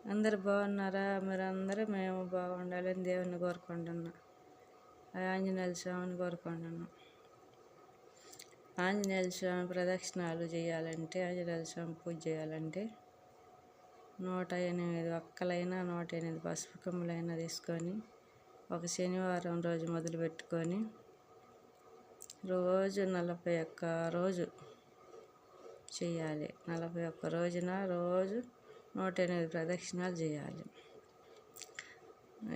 అందరు బాగున్నారా? మీరందరూ మేము బాగుండాలని దేవుని కోరుకుంటున్నా. ఆంజనేయ స్వామిని కోరుకుంటున్నాం. ఆంజనేయ స్వామి ప్రదక్షిణాలు చేయాలంటే, ఆంజనేయ స్వామి పూజ చేయాలంటే 108 ఒక్కలైనా 108 పసుపు కొమ్ములైనా తీసుకొని ఒక శనివారం రోజు మొదలు పెట్టుకొని రోజు 41 రోజు చేయాలి. 41 రోజున రోజు 108 ప్రదక్షిణాలు చేయాలి.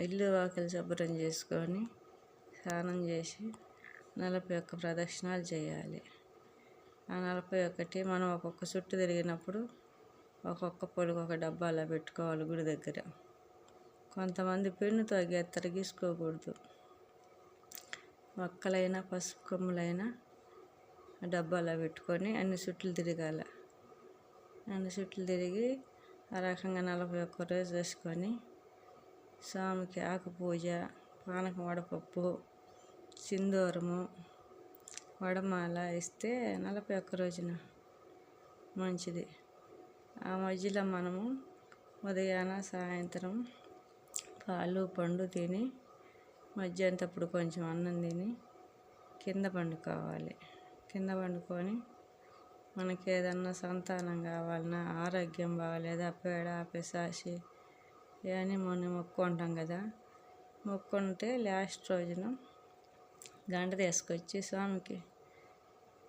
ఇల్లు వాకిలి శుభ్రం చేసుకొని స్నానం చేసి 41 ప్రదక్షిణాలు చేయాలి. ఆ 41 మనం ఒక్కొక్క చుట్టు తిరిగినప్పుడు ఒక్కొక్క పొడుగు ఒక డబ్బాలో పెట్టుకోవాలి గుడి దగ్గర. కొంతమంది పెన్నుతో గీస్తారు, గీసుకోకూడదు. ఒక్కలైనా పసుపు కొమ్ములైనా డబ్బాలో పెట్టుకొని అన్ని చుట్లు తిరగాల. అన్ని చుట్లు తిరిగి ఆ రకంగా 41 రోజు వేసుకొని స్వామికి ఆకు పూజ, పానకం వడపప్పు, సింధూరము, వడమాల ఇస్తే 41 రోజున మంచిది. ఆ మధ్యలో మనము ఉదయాన సాయంత్రం పాలు పండు తిని మధ్యాహ్నప్పుడు కొంచెం అన్నం తిని కింద పండుకోవాలి. కింద పండుకొని మనకి ఏదన్నా సంతానం కావాలన్నా, ఆరోగ్యం బాగాలేదా, పేడ పిశాచి ఇవన్నీ మనం మొక్కుంటాం కదా. మొక్కుంటే లాస్ట్ రోజున గంట తీసుకొచ్చి స్వామికి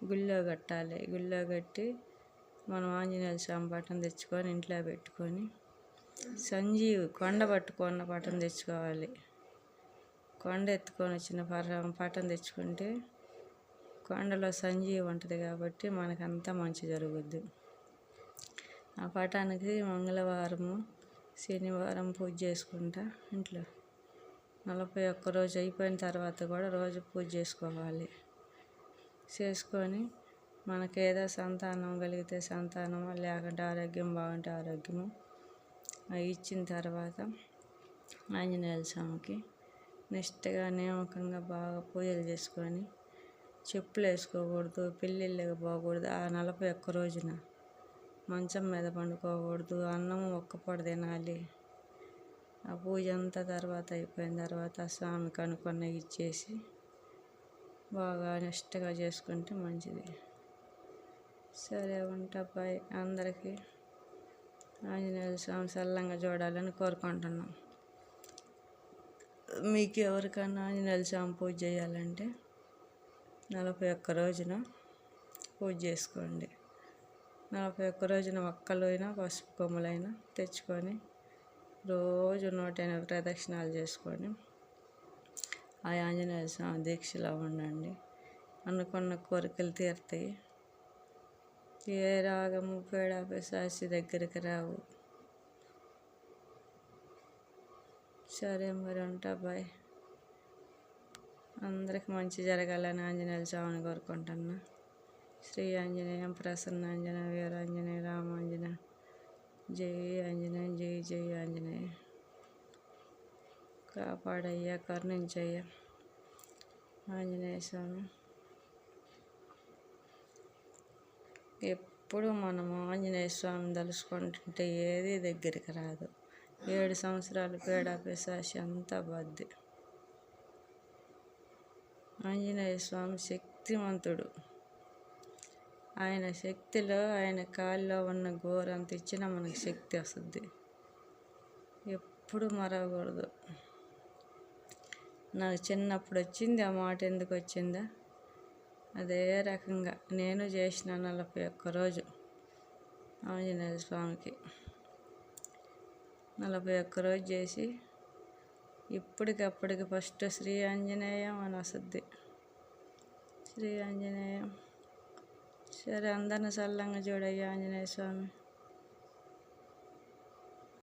గుళ్ళో కట్టాలి. గుళ్ళో కట్టి మనం ఆంజనేయ స్వామి పటం తెచ్చుకొని ఇంట్లో పెట్టుకొని సంజీవి కొండ పట్టుకున్న పటం తెచ్చుకోవాలి. కొండ ఎత్తుకొని వచ్చిన పటం తెచ్చుకుంటే కొండలో సంజీవి ఉంటుంది కాబట్టి మనకంతా మంచి జరుగుద్ది. ఆ పటానికి మంగళవారము శనివారం పూజ చేసుకుంటా ఇంట్లో 41 రోజు అయిపోయిన తర్వాత కూడా రోజు పూజ చేసుకోవాలి. చేసుకొని మనకేదో సంతానం కలిగితే సంతానము, లేకుంటే ఆరోగ్యం బాగుంటే ఆరోగ్యము ఇచ్చిన తర్వాత ఆంజనేయ స్వామికి నిష్టగా నియామకంగా బాగా పూజలు చేసుకొని చెప్పులు వేసుకోకూడదు, పెళ్ళిళ్ళకి పోకూడదు. ఆ 41 రోజున మంచం మీద పండుకోకూడదు, అన్నము ఒక్కపూట తినాలి. ఆ పూజ అంతా తర్వాత అయిపోయిన తర్వాత స్వామికి అనుకున్నవి ఇచ్చేసి బాగా నిష్టగా చేసుకుంటే మంచిది. సరే ఉంటా, బాయ్. అందరికీ ఆంజనేయ స్వామి చల్లంగా చూడాలని కోరుకుంటున్నాం. మీకు ఎవరికన్నా ఆంజనేయ స్వామి పూజ చేయాలంటే 41 రోజున పూజ చేసుకోండి. 41 రోజున ఒక్కలైనా పసుపు కొమ్ములైనా తెచ్చుకొని రోజు 108 ప్రదక్షిణాలు చేసుకొని ఆ ఆంజనేయ స్వామి దీక్షలో ఉండండి. అనుకున్న కోరికలు తీరుతాయి. ఏ రాగము పేడ పిశాచి దగ్గరికి రావు. సరే మరి ఉంటా, బాయ్. అందరికి మంచి జరగాలని ఆంజనేయ స్వామిని కోరుకుంటున్నా. శ్రీ ఆంజనేయం ప్రసన్న ఆంజనేయ వీరాంజనేయ రామాంజనేయ జై ఆంజనేయ జై జై ఆంజనేయ. కాపాడయ్యా, కరుణించయ్యా ఆంజనేయ స్వామి. ఎప్పుడు మనము ఆంజనేయ స్వామిని తలుచుకుంటుంటే ఏది దగ్గరికి రాదు. 7 సంవత్సరాలు పేడ పిశాచి అంతా బద్ది. ఆంజనేయ స్వామి శక్తివంతుడు. ఆయన శక్తిలో ఆయన కాల్లో ఉన్న గోరంత ఇచ్చినా మనకు శక్తి వస్తుంది. ఎప్పుడు మరవకూడదు. నాకు చిన్నప్పుడు వచ్చింది ఆ మాట. ఎందుకు వచ్చిందా? అదే రకంగా నేను చేసిన 41 రోజు ఆంజనేయ స్వామికి 41 రోజు చేసి ఇప్పటికప్పటికి ఫస్ట్ శ్రీ ఆంజనేయం అని వస్తుంది. శ్రీ ఆంజనేయం. సరే అందరిని చల్లంగా చూడయ్యా ఆంజనేయ స్వామి.